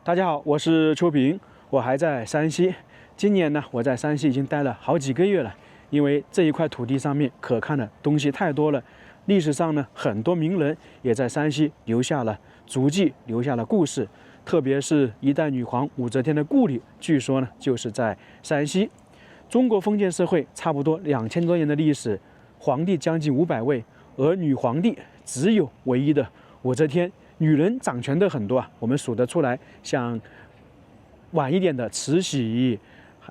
大家好，我是秋平，我还在山西。今年呢，我在山西已经待了好几个月了，因为这一块土地上面可看的东西太多了。历史上呢，很多名人也在山西留下了足迹，留下了故事。特别是一代女皇武则天的故里，据说呢就是在山西。中国封建社会差不多2000多年的历史，皇帝将近500位，而女皇帝只有唯一的武则天。女人掌权的很多啊，我们数得出来，像晚一点的慈禧、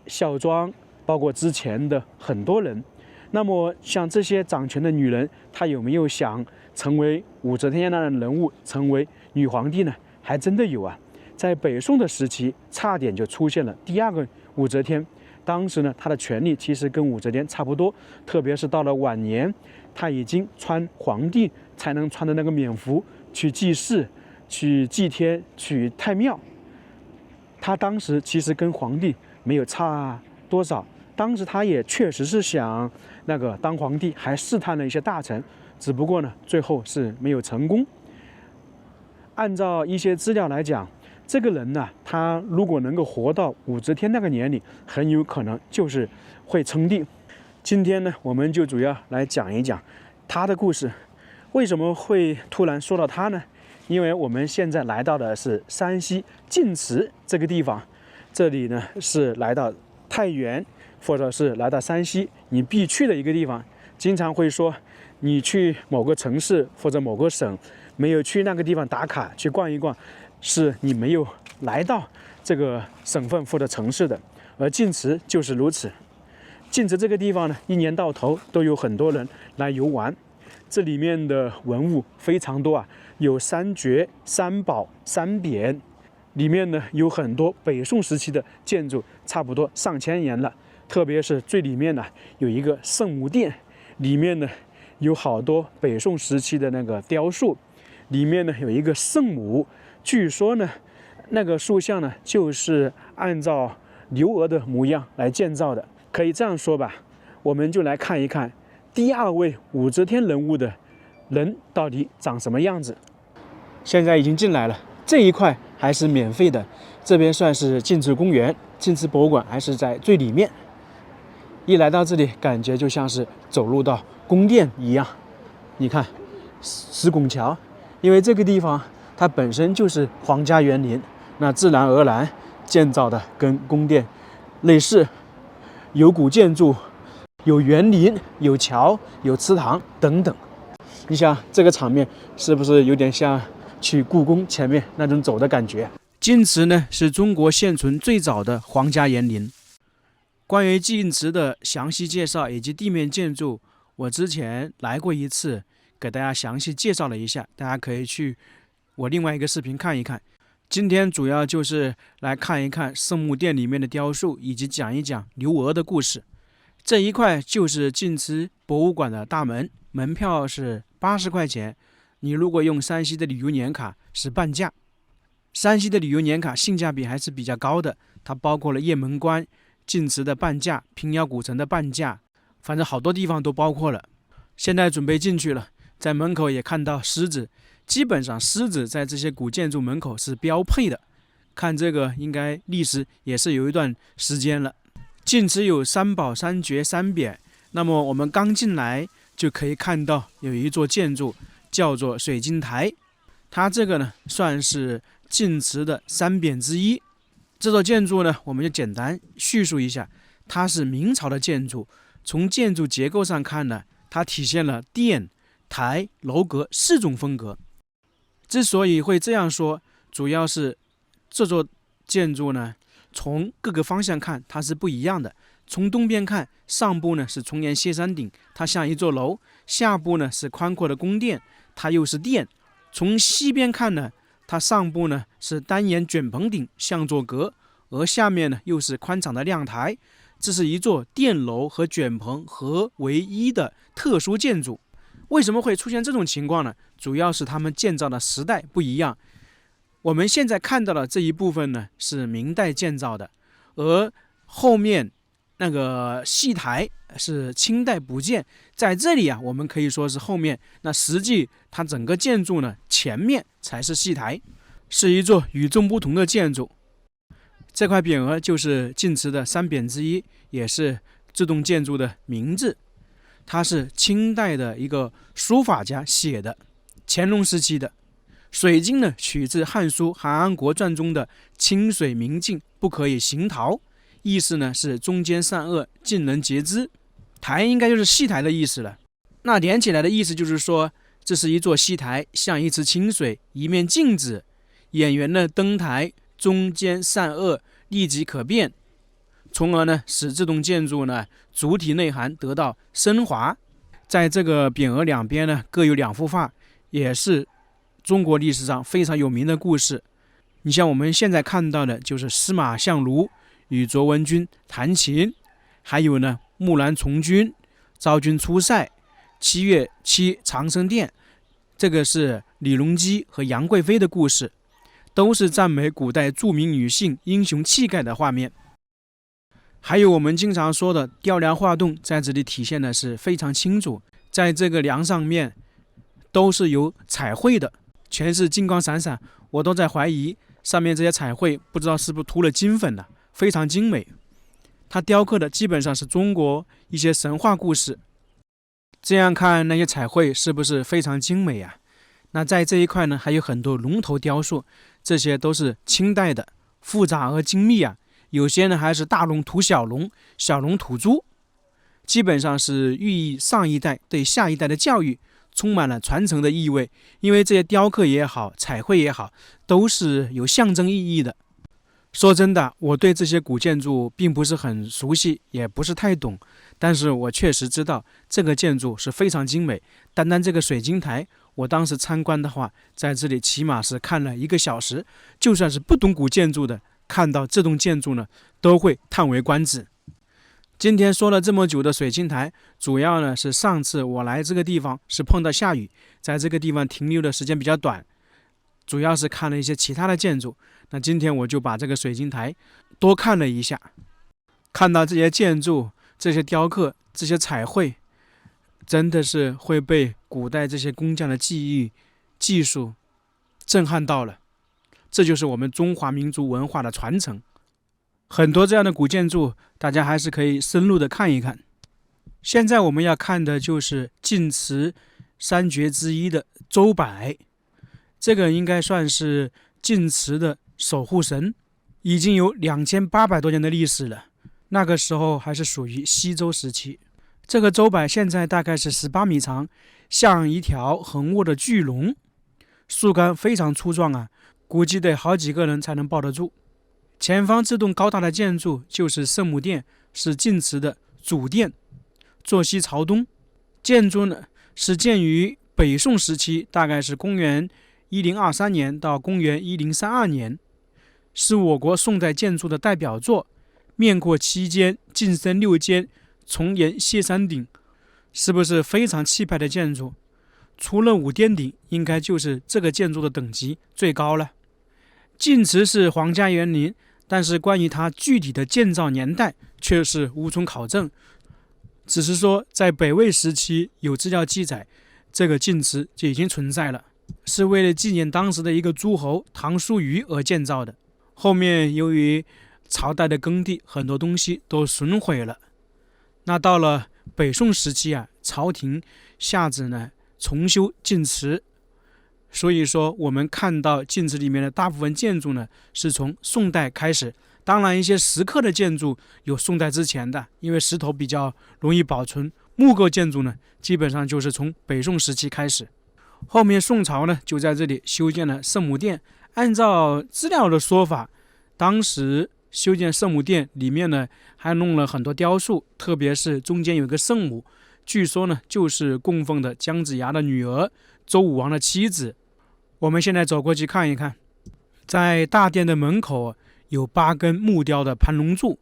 孝庄，包括之前的很多人。那么像这些掌权的女人，她有没有想成为武则天那样的人物，成为女皇帝呢？还真的有啊。在北宋的时期，差点就出现了第二个武则天。当时呢，她的权力其实跟武则天差不多，特别是到了晚年，她已经穿皇帝才能穿的那个冕服去祭祀、去祭天、去太庙。她当时其实跟皇帝没有差多少，当时她也确实是想当皇帝，还试探了一些大臣，只不过呢，最后是没有成功。按照一些资料来讲，这个人呢，他如果能够活到武则天那个年龄，很有可能就是会称帝。今天呢，我们就主要来讲一讲他的故事。为什么会突然说到他呢？因为我们现在来到的是山西晋祠这个地方，这里呢是来到太原或者是来到山西你必去的一个地方。经常会说，你去某个城市或者某个省，没有去那个地方打卡去逛一逛，是你没有来到这个省份或者城市的。而晋祠就是如此。晋祠这个地方呢，一年到头都有很多人来游玩。这里面的文物非常多啊，有三绝、三宝、三匾，里面呢有很多北宋时期的建筑，差不多上千年了。特别是最里面呢有一个圣母殿，里面呢有好多北宋时期的那个雕塑，里面呢有一个圣母，据说呢那个塑像呢就是按照刘娥的模样来建造的。可以这样说吧，我们就来看一看第二位武则天人物的人到底长什么样子。现在已经进来了，这一块还是免费的，这边算是晋祠公园，晋祠博物馆还是在最里面。一来到这里，感觉就像是走入到宫殿一样。你看石拱桥，因为这个地方它本身就是皇家园林，那自然而然建造的跟宫殿类似，有古建筑，有园林，有桥，有祠堂等等。你想这个场面是不是有点像去故宫前面那种走的感觉？晋祠呢是中国现存最早的皇家园林。关于晋祠的详细介绍以及地面建筑，我之前来过一次，给大家详细介绍了一下，大家可以去我另外一个视频看一看。今天主要就是来看一看圣母殿里面的雕塑，以及讲一讲刘娥的故事。这一块就是晋祠博物馆的大门，门票是80块钱。你如果用山西的旅游年卡是半价。山西的旅游年卡性价比还是比较高的，它包括了雁门关、晋祠的半价、平遥古城的半价，反正好多地方都包括了。现在准备进去了，在门口也看到狮子，基本上狮子在这些古建筑门口是标配的。看这个应该历史也是有一段时间了。晋祠有三宝、三绝、三匾，那么我们刚进来就可以看到有一座建筑叫做水晶台，它这个呢算是晋祠的三匾之一。这座建筑呢，我们就简单叙述一下，它是明朝的建筑。从建筑结构上看呢，它体现了殿、台、楼阁4种风格。之所以会这样说，主要是这座建筑呢，从各个方向看它是不一样的。从东边看，上部呢是重檐歇山顶，它像一座楼；下部呢是宽阔的宫殿，它又是殿。从西边看呢，它上部呢是单檐卷棚顶，像座阁，而下面呢又是宽敞的亮台。这是一座殿楼和卷棚合为一的特殊建筑。为什么会出现这种情况呢？主要是他们建造的时代不一样。我们现在看到的这一部分呢是明代建造的，而后面那个戏台是清代补建。在这里啊，我们可以说是后面，那实际它整个建筑呢前面才是戏台。是一座与众不同的建筑。这块匾额就是晋祠的3匾之一，也是这栋建筑的名字。它是清代的一个书法家写的，乾隆时期的。水晶呢，取自《汉书·韩安国传》中的“清水明镜，不可以行陶”，意思呢是中间善恶，尽能截之。台应该就是戏台的意思了。那连起来的意思就是说，这是一座戏台，像一池清水，一面镜子，演员呢登台，中间善恶立即可辨，从而呢使这栋建筑呢主体内涵得到升华。在这个匾额两边呢各有2幅画，也是中国历史上非常有名的故事。你像我们现在看到的就是司马相如与卓文君弹琴，还有呢木兰从军、昭君出塞、7月7长生殿，这个是李隆基和杨贵妃的故事，都是赞美古代著名女性英雄气概的画面。还有我们经常说的雕梁画栋，在这里体现的是非常清楚。在这个梁上面都是有彩绘的，全是金光闪闪，我都在怀疑上面这些彩绘不知道是不是涂了金粉了，非常精美。它雕刻的基本上是中国一些神话故事，这样看那些彩绘是不是非常精美啊？那在这一块呢还有很多龙头雕塑，这些都是清代的，复杂而精密啊。有些呢还是大龙吐小龙，小龙吐珠，基本上是寓意上一代对下一代的教育，充满了传承的意味。因为这些雕刻也好，彩绘也好，都是有象征意义的。说真的，我对这些古建筑并不是很熟悉，也不是太懂，但是我确实知道这个建筑是非常精美。单单这个水晶台，我当时参观的话，在这里起码是看了1个小时，就算是不懂古建筑的，看到这栋建筑呢，都会叹为观止。今天说了这么久的水晶台，主要呢是上次我来这个地方是碰到下雨，在这个地方停留的时间比较短，主要是看了一些其他的建筑。那今天我就把这个水晶台多看了一下，看到这些建筑、这些雕刻、这些彩绘，真的是会被古代这些工匠的技艺、技术震撼到了。这就是我们中华民族文化的传承。很多这样的古建筑，大家还是可以深入的看一看。现在我们要看的就是晋祠3绝之一的周柏，这个应该算是晋祠的守护神，已经有2800多年的历史了。那个时候还是属于西周时期。这个周柏现在大概是18米长，像一条横卧的巨龙，树干非常粗壮啊，估计得好几个人才能抱得住。前方这栋高大的建筑就是圣母殿，是晋祠的主殿，坐西朝东。建筑呢是建于北宋时期，大概是公元1023年到公元1032年，是我国宋代建筑的代表作。面阔7间，进深6间，重檐歇山顶，是不是非常气派的建筑？除了五殿顶，应该就是这个建筑的等级最高了。晋祠是皇家园林，但是关于它具体的建造年代却是无从考证，只是说在北魏时期有资料记载，这个晋祠就已经存在了，是为了纪念当时的一个诸侯唐叔虞而建造的。后面由于朝代的更替，很多东西都损毁了。那到了北宋时期啊，朝廷下旨呢重修晋祠，所以说我们看到晋祠里面的大部分建筑呢是从宋代开始。当然一些石刻的建筑有宋代之前的，因为石头比较容易保存。木构建筑呢基本上就是从北宋时期开始。后面宋朝呢就在这里修建了圣母殿。按照资料的说法，当时修建圣母殿里面呢还弄了很多雕塑，特别是中间有个圣母，据说呢就是供奉的姜子牙的女儿，周武王的妻子。我们现在走过去看一看，在大殿的门口有8根木雕的盘龙柱，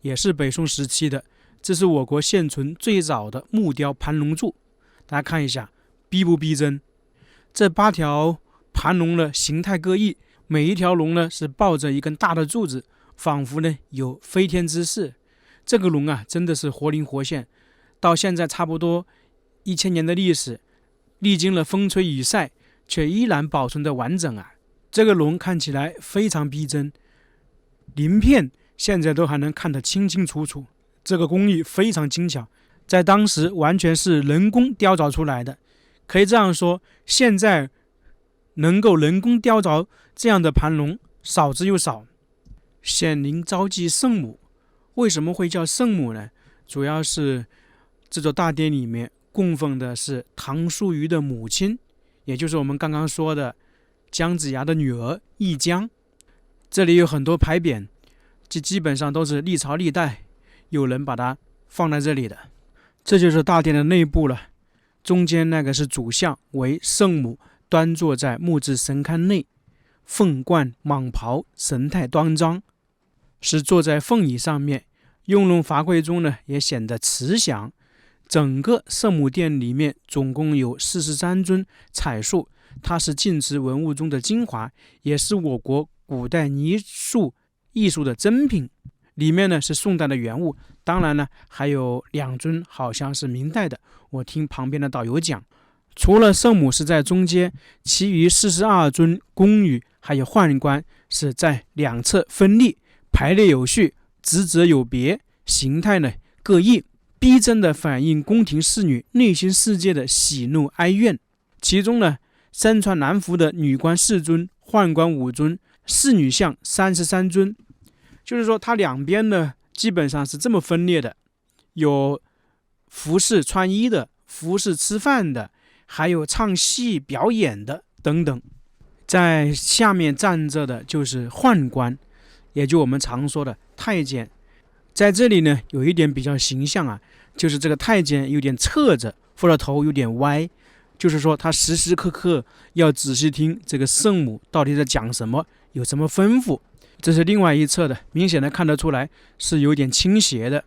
也是北宋时期的，这是我国现存最早的木雕盘龙柱。大家看一下，逼不逼真？这8条盘龙的形态各异，每一条龙呢是抱着一根大的柱子，仿佛呢有飞天之势。这个龙啊真的是活灵活现，到现在差不多1000年的历史，历经了风吹雨晒，却依然保存的完整啊！这个龙看起来非常逼真，鳞片现在都还能看得清清楚楚，这个工艺非常精巧，在当时完全是人工雕凿出来的。可以这样说，现在能够人工雕凿这样的盘龙少之又少。显灵招祭圣母，为什么会叫圣母呢？主要是这座大殿里面供奉的是唐叔虞的母亲，也就是我们刚刚说的姜子牙的女儿易姜。这里有很多牌匾，基本上都是历朝历代有人把它放在这里的。这就是大殿的内部了，中间那个是主像，为圣母端坐在木质神龛内，凤冠蟒袍，神态端庄，是坐在凤椅上面，雍容华贵中呢也显得慈祥。整个圣母殿里面总共有43尊彩塑，它是晋祠文物中的精华，也是我国古代泥塑艺术的珍品。里面呢是宋代的原物，当然呢还有2尊好像是明代的，我听旁边的导游讲。除了圣母是在中间，其余42尊宫女还有宦官是在两侧分立，排列有序，职责有别，形态呢各异，逼真的反映宫廷侍女内心世界的喜怒哀怨。其中呢，身穿南服的女官4尊，宦官5尊，侍女像33尊。就是说它两边呢基本上是这么分裂的，有服侍穿衣的，服侍吃饭的，还有唱戏表演的等等。在下面站着的就是宦官，也就我们常说的太监。在这里呢有一点比较形象啊，就是这个太监有点侧着，或者头有点歪，就是说他时时刻刻要仔细听这个圣母到底在讲什么，有什么吩咐。这是另外一侧的，明显的看得出来是有点倾斜的。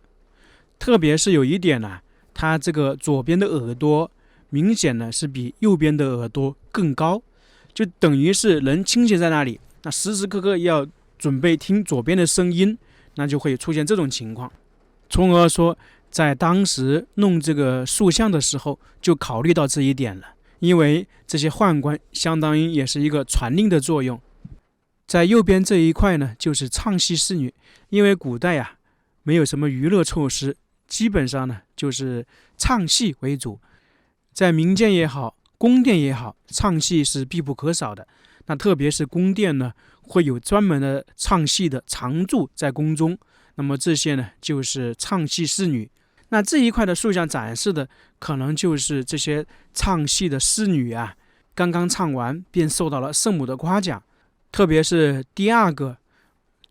特别是有一点啊，他这个左边的耳朵明显呢是比右边的耳朵更高，就等于是人倾斜在那里，那时时刻刻要准备听左边的声音，那就会出现这种情况。从而说在当时弄这个塑像的时候就考虑到这一点了，因为这些宦官相当于也是一个传令的作用。在右边这一块呢就是唱戏侍女，因为古代啊没有什么娱乐措施，基本上呢就是唱戏为主，在民间也好，宫殿也好，唱戏是必不可少的。那特别是宫殿呢会有专门的唱戏的常驻在宫中，那么这些呢就是唱戏侍女。那这一块的塑像展示的可能就是这些唱戏的侍女啊，刚刚唱完便受到了圣母的夸奖。特别是第2个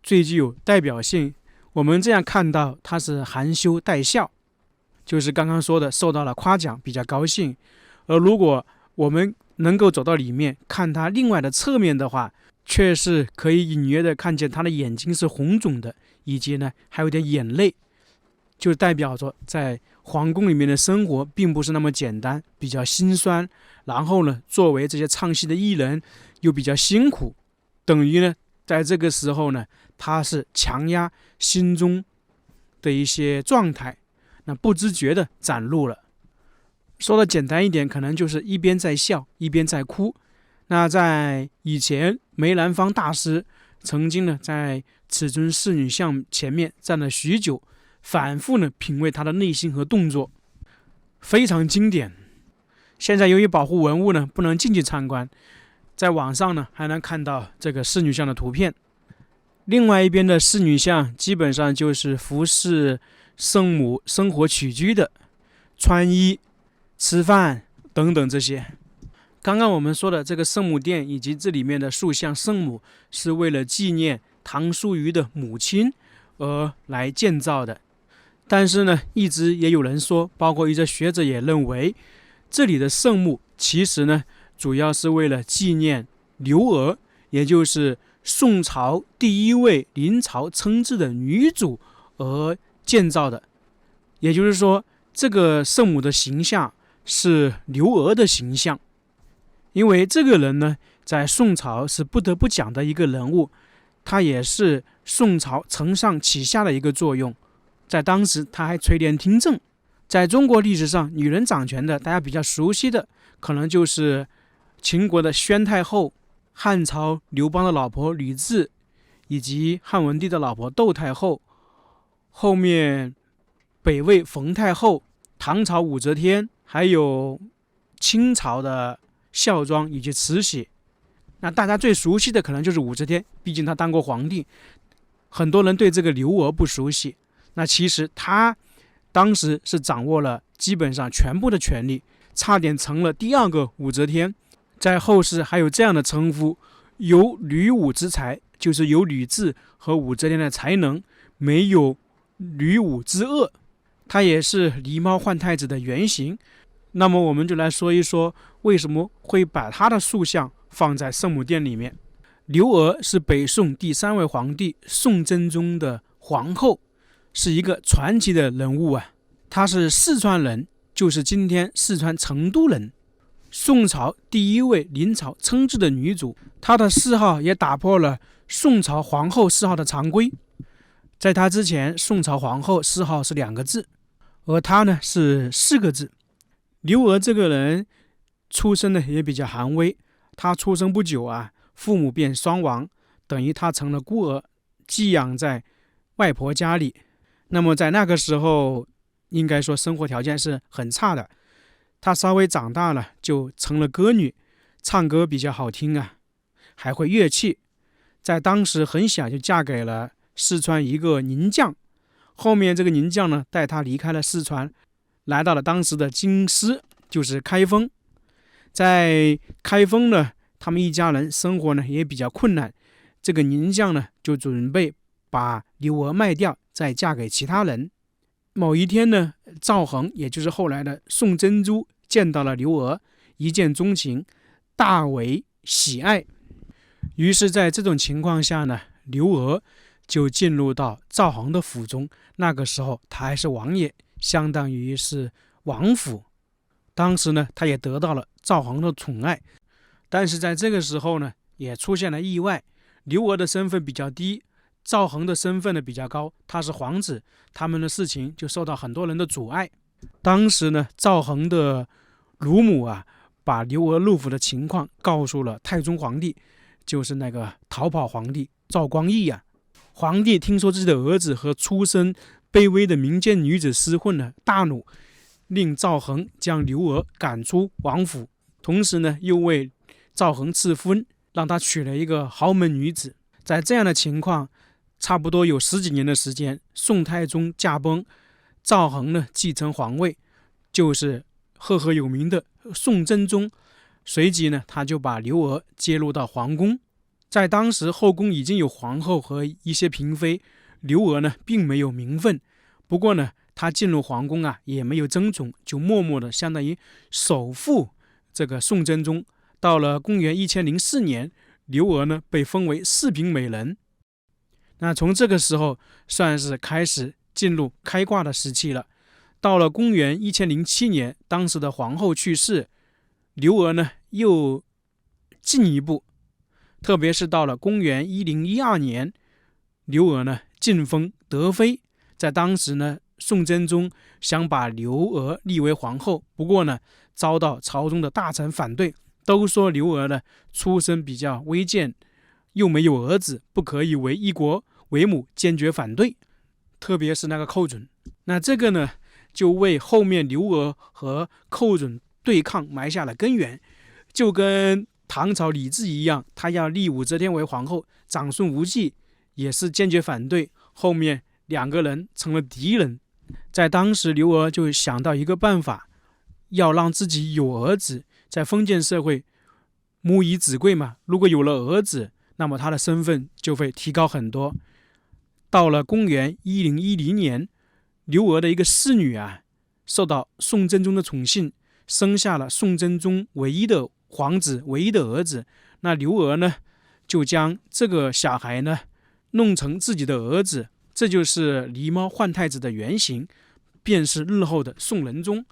最具有代表性，我们这样看到它是含羞带笑，就是刚刚说的受到了夸奖，比较高兴。而如果我们能够走到里面看它另外的侧面的话，却是可以隐约的看见它的眼睛是红肿的，以及呢还有点眼泪，就代表着在皇宫里面的生活并不是那么简单，比较心酸。然后呢作为这些唱戏的艺人又比较辛苦，等于呢在这个时候呢他是强压心中的一些状态，那不自觉的展露了。说的简单一点，可能就是一边在笑一边在哭。那在以前梅兰芳大师曾经呢在此尊侍女像前面站了许久，反复呢品味她的内心和动作，非常经典。现在由于保护文物呢不能进去参观，在网上呢还能看到这个侍女像的图片。另外一边的侍女像基本上就是服侍圣母生活起居的，穿衣吃饭等等这些。刚刚我们说的这个圣母殿以及这里面的塑像圣母是为了纪念唐叔虞的母亲而来建造的，但是呢一直也有人说，包括一些学者也认为，这里的圣母其实呢主要是为了纪念刘娥，也就是宋朝第1位临朝称制的女主而建造的。也就是说这个圣母的形象是刘娥的形象，因为这个人呢在宋朝是不得不讲的一个人物，他也是宋朝承上启下的一个作用。在当时他还垂帘听政。在中国历史上女人掌权的大家比较熟悉的可能就是秦国的宣太后汉朝刘邦的老婆吕雉，以及汉文帝的老婆窦太后，后面北魏冯太后，唐朝武则天，还有清朝的孝庄以及慈禧。那大家最熟悉的可能就是武则天，毕竟她当过皇帝。很多人对这个刘娥不熟悉，那其实她当时是掌握了基本上全部的权力，差点成了第二个武则天。在后世还有这样的称呼，有吕武之才，就是有吕雉和武则天的才能，没有吕武之恶。她也是狸猫换太子的原型。那么我们就来说一说，为什么会把她的塑像放在圣母殿里面。刘娥是北宋第3位皇帝宋真宗的皇后，是一个传奇的人物啊。她是四川人，就是今天四川成都人。宋朝第1位临朝称制的女主，她的谥号也打破了宋朝皇后谥号的常规。在她之前，宋朝皇后谥号是2个字，而她呢是4个字。刘娥这个人出生呢也比较寒微，她出生不久啊，父母便双亡，等于她成了孤儿，寄养在外婆家里。那么在那个时候，应该说生活条件是很差的。她稍微长大了，就成了歌女，唱歌比较好听啊，还会乐器。在当时很小就嫁给了四川一个宁将，后面这个宁将呢，带她离开了四川，来到了当时的京师，就是开封。在开封呢，他们一家人生活呢也比较困难，这个宁将呢就准备把刘娥卖掉，再嫁给其他人。某一天呢，赵恒也就是后来的宋真宗见到了刘娥，一见钟情，大为喜爱。于是在这种情况下呢，刘娥就进入到赵恒的府中。那个时候他还是王爷，相当于是王府。当时呢，他也得到了赵恒的宠爱。但是在这个时候呢，也出现了意外。刘娥的身份比较低，赵恒的身份呢比较高，他是皇子，他们的事情就受到很多人的阻碍。当时呢，赵恒的乳母啊，把刘娥入府的情况告诉了太宗皇帝，就是那个逃跑皇帝赵光义啊。皇帝听说自己的儿子和出身卑微的民间女子厮混了，大怒，令赵恒将刘娥赶出王府，同时呢，又为赵恒赐婚，让他娶了一个豪门女子。在这样的情况，差不多有10几年的时间，宋太宗驾崩，赵恒呢继承皇位，就是赫赫有名的宋真宗。随即呢，他就把刘娥接入到皇宫。在当时后宫已经有皇后和一些嫔妃，刘娥呢并没有名分。不过呢，她进入皇宫啊也没有争宠，就默默的相当于守护这个宋真宗。到了公元1004年，刘娥呢被封为4品美人。那从这个时候算是开始进入开挂的时期了。到了公元1007年，当时的皇后去世，刘娥呢又进一步，特别是到了公元1012年，刘娥呢晋封德妃。在当时呢，宋真宗想把刘娥立为皇后，不过呢遭到朝中的大臣反对，都说刘娥呢出身比较微贱，又没有儿子，不可以为一国为母，坚决反对。特别是那个寇准，那这个呢就为后面刘娥和寇准对抗埋下了根源。就跟唐朝李治一样，他要立武则天为皇后，长孙无忌也是坚决反对，后面2个人成了敌人。在当时，刘娥就想到一个办法，要让自己有儿子。在封建社会，母以子贵嘛，如果有了儿子，那么他的身份就会提高很多。到了公元1010年，刘娥的一个侍女啊，受到宋真宗的宠幸，生下了宋真宗唯一的皇子，唯一的儿子。那刘娥呢，就将这个小孩呢弄成自己的儿子，这就是狸猫换太子的原型，便是日后的宋仁宗。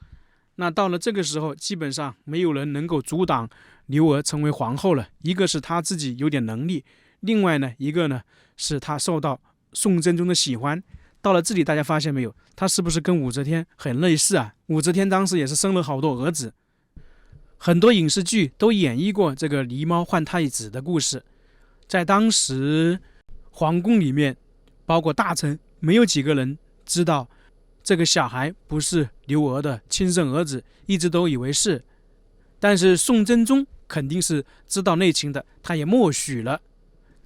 那到了这个时候，基本上没有人能够阻挡刘娥成为皇后了。一个是她自己有点能力，另外呢，一个呢是她受到宋真宗的喜欢。到了这里，大家发现没有，她是不是跟武则天很类似啊？武则天当时也是生了好多儿子，很多影视剧都演绎过这个狸猫换太子的故事。在当时皇宫里面，包括大臣，没有几个人知道这个小孩不是刘娥的亲生儿子，一直都以为是。但是宋真宗肯定是知道内情的，他也默许了，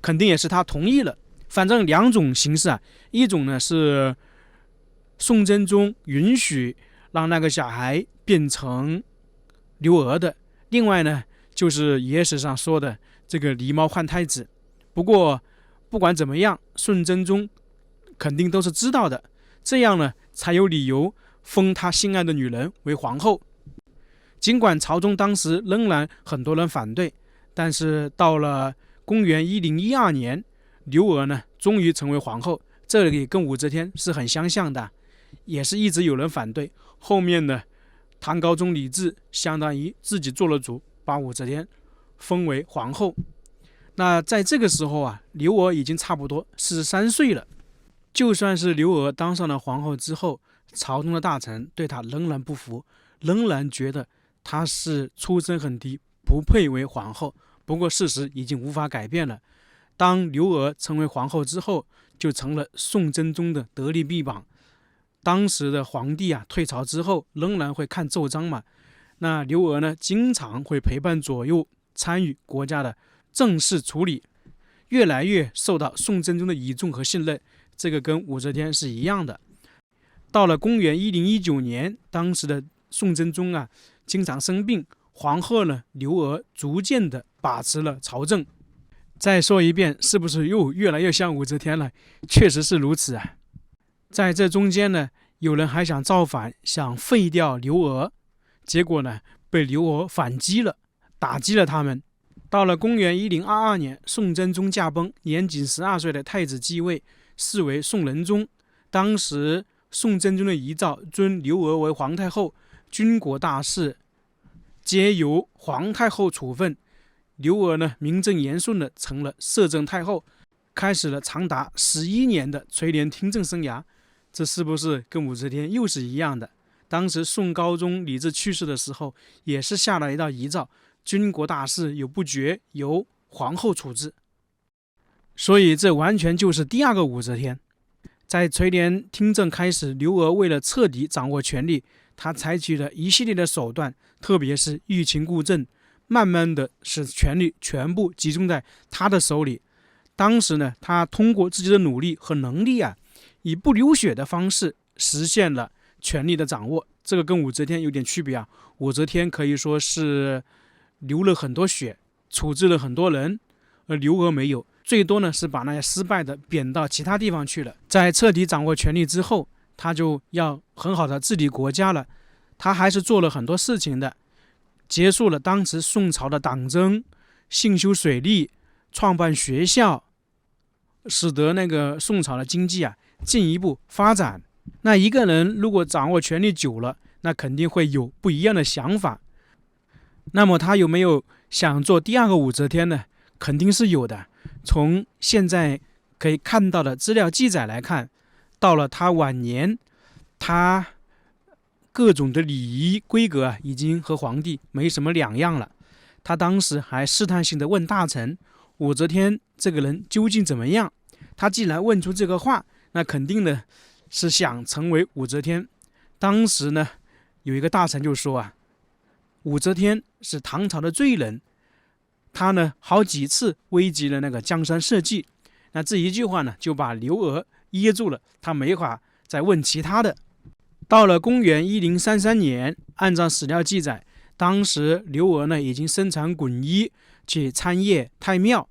肯定也是他同意了。反正两种形式啊，一种呢是宋真宗允许让那个小孩变成刘娥的，另外呢就是野史上说的这个狸猫换太子。不过不管怎么样，宋真宗肯定都是知道的，这样呢才有理由封他心爱的女人为皇后。尽管朝中当时仍然很多人反对，但是到了公元1012年，刘娥呢终于成为皇后。这里跟武则天是很相像的，也是一直有人反对。后面呢，唐高宗李治相当于自己做了主，把武则天封为皇后。那在这个时候啊，刘娥已经差不多43岁了。就算是刘娥当上了皇后之后，朝中的大臣对她仍然不服，仍然觉得她是出身很低，不配为皇后。不过事实已经无法改变了。当刘娥成为皇后之后，就成了宋真宗的得力臂膀。当时的皇帝啊，退朝之后仍然会看奏章嘛。那刘娥呢，经常会陪伴左右，参与国家的政事处理，越来越受到宋真宗的倚重和信任。这个跟武则天是一样的。到了公元1019年，当时的宋真宗啊，经常生病，皇后呢刘娥逐渐的把持了朝政。再说一遍，是不是又越来越像武则天了？确实是如此啊。在这中间呢，有人还想造反，想废掉刘娥，结果呢被刘娥反击了，打击了他们。到了公元1022年，宋真宗驾崩，年仅12岁的太子继位，是为宋仁宗。当时宋真宗的遗诏尊刘娥为皇太后，军国大事皆由皇太后处分。刘娥呢，名正言顺的成了摄政太后，开始了长达11年的垂帘听政生涯。这是不是跟武则天又是一样的？当时宋高宗李治去世的时候，也是下了一道遗诏，军国大事有不决，由皇后处置。所以这完全就是第二个武则天。在垂帘听政开始，刘娥为了彻底掌握权力，她采取了一系列的手段，特别是欲擒故纵，慢慢的使权力全部集中在她的手里。当时呢，她通过自己的努力和能力啊，以不流血的方式实现了权力的掌握。这个跟武则天有点区别啊。武则天可以说是流了很多血，处置了很多人，而刘娥没有，最多呢是把那些失败的贬到其他地方去了。在彻底掌握权力之后，他就要很好的治理国家了。他还是做了很多事情的，结束了当时宋朝的党争，兴修水利，创办学校，使得那个宋朝的经济啊进一步发展。那一个人如果掌握权力久了，那肯定会有不一样的想法。那么他有没有想做第二个武则天呢？肯定是有的。从现在可以看到的资料记载来看，到了他晚年，他各种的礼仪规格啊，已经和皇帝没什么两样了。他当时还试探性的问大臣，武则天这个人究竟怎么样？他既然问出这个话，那肯定呢是想成为武则天。当时呢，有一个大臣就说啊，武则天是唐朝的罪人，他呢好几次危及了那个江山社稷。那这一句话呢，就把刘娥噎住了，他没法再问其他的。到了公元1033年，按照史料记载，当时刘娥呢已经身穿衮衣去参谒太庙。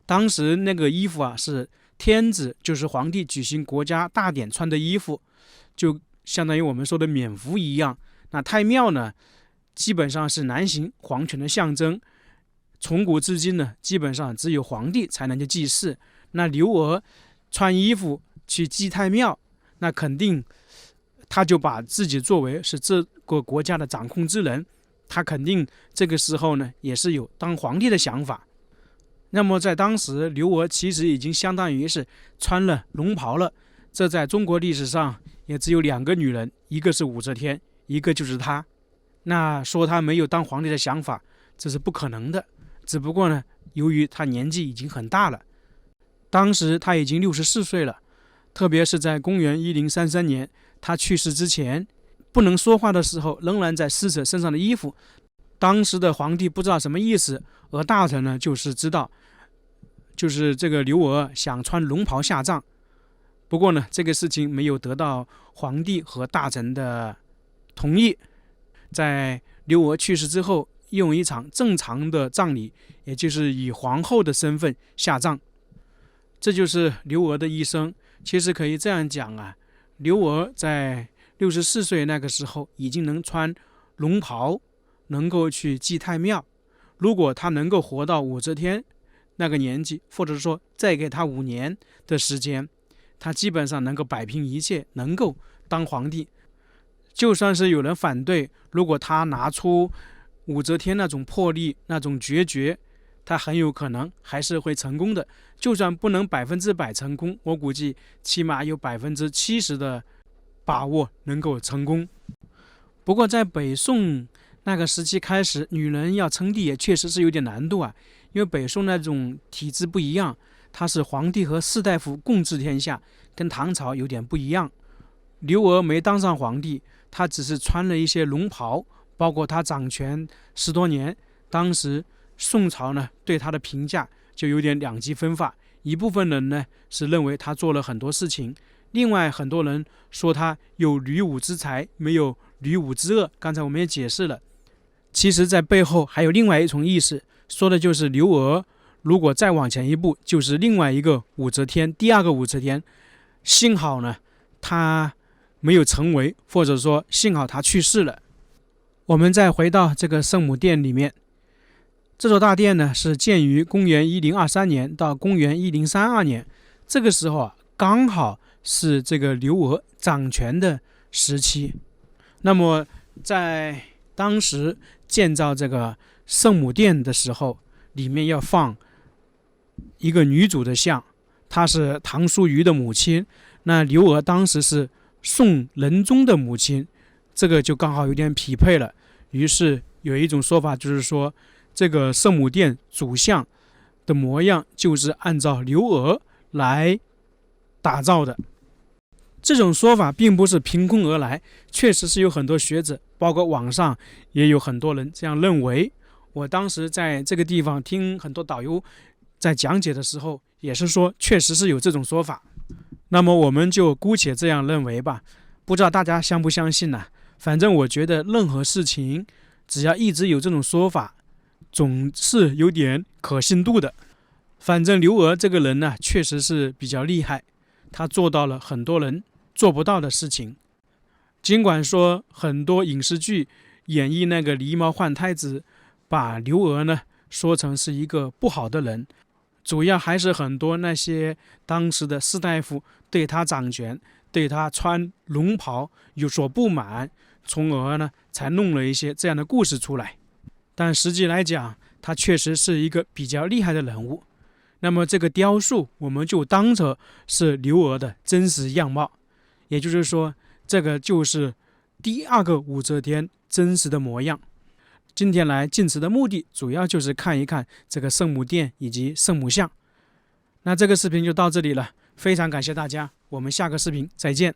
当时那个衣服啊，是天子就是皇帝举行国家大典穿的衣服，就相当于我们说的冕服一样。那太庙呢，基本上是男性皇权的象征，从古至今呢，基本上只有皇帝才能去祭祀。那刘娥穿衣服去祭太庙，那肯定他就把自己作为是这个国家的掌控之人，他肯定这个时候呢也是有当皇帝的想法。那么在当时，刘娥其实已经相当于是穿了龙袍了。这在中国历史上也只有2个女人，一个是武则天，一个就是她。那说他没有当皇帝的想法，这是不可能的。只不过呢，由于他年纪已经很大了，当时他已经64岁了，特别是在公元1033年他去世之前，不能说话的时候，仍然在撕扯身上的衣服。当时的皇帝不知道什么意思，而大臣呢就是知道，就是这个刘娥想穿龙袍下葬。不过呢，这个事情没有得到皇帝和大臣的同意。在刘娥去世之后，用一场正常的葬礼，也就是以皇后的身份下葬。这就是刘娥的一生。其实可以这样讲啊，刘娥在64岁那个时候已经能穿龙袍，能够去祭太庙。如果她能够活到武则天那个年纪，或者说再给她5年的时间，她基本上能够摆平一切，能够当皇帝。就算是有人反对，如果她拿出武则天那种魄力、那种决绝，她很有可能还是会成功的。就算不能100%成功，我估计起码有70%的把握能够成功。不过在北宋那个时期开始，女人要称帝也确实是有点难度啊，因为北宋那种体制不一样，它是皇帝和士大夫共治天下，跟唐朝有点不一样。刘娥没当上皇帝，她只是穿了一些龙袍，包括她掌权10多年，当时宋朝呢对她的评价就有点两极分化。一部分人呢是认为她做了很多事情，另外很多人说她有女武之才，没有女武之恶。刚才我们也解释了，其实在背后还有另外一重意思，说的就是刘娥如果再往前一步，就是另外一个武则天，第二个武则天。幸好呢她没有成为，或者说幸好她去世了。我们再回到这个圣母殿里面，这座大殿呢是建于公元1023年到公元1032年，这个时候啊刚好是这个刘娥掌权的时期。那么在当时建造这个圣母殿的时候，里面要放一个女主的像，她是唐淑瑜的母亲，那刘娥当时是宋仁宗的母亲，这个就刚好有点匹配了。于是有一种说法就是说，这个圣母殿主像的模样就是按照刘娥来打造的。这种说法并不是凭空而来，确实是有很多学者，包括网上也有很多人这样认为。我当时在这个地方听很多导游在讲解的时候，也是说确实是有这种说法。那么我们就姑且这样认为吧，不知道大家相不相信呢？反正我觉得任何事情只要一直有这种说法，总是有点可信度的。反正刘娥这个人呢，确实是比较厉害，她做到了很多人做不到的事情。尽管说很多影视剧演绎那个狸猫换太子，把刘娥呢说成是一个不好的人，主要还是很多那些当时的士大夫对他掌权，对他穿龙袍有所不满，从而呢才弄了一些这样的故事出来。但实际来讲，他确实是一个比较厉害的人物。那么这个雕塑我们就当成是刘娥的真实样貌，也就是说这个就是第二个武则天真实的模样。今天来晋祠的目的主要就是看一看这个圣母殿以及圣母像。那这个视频就到这里了，非常感谢大家，我们下个视频再见。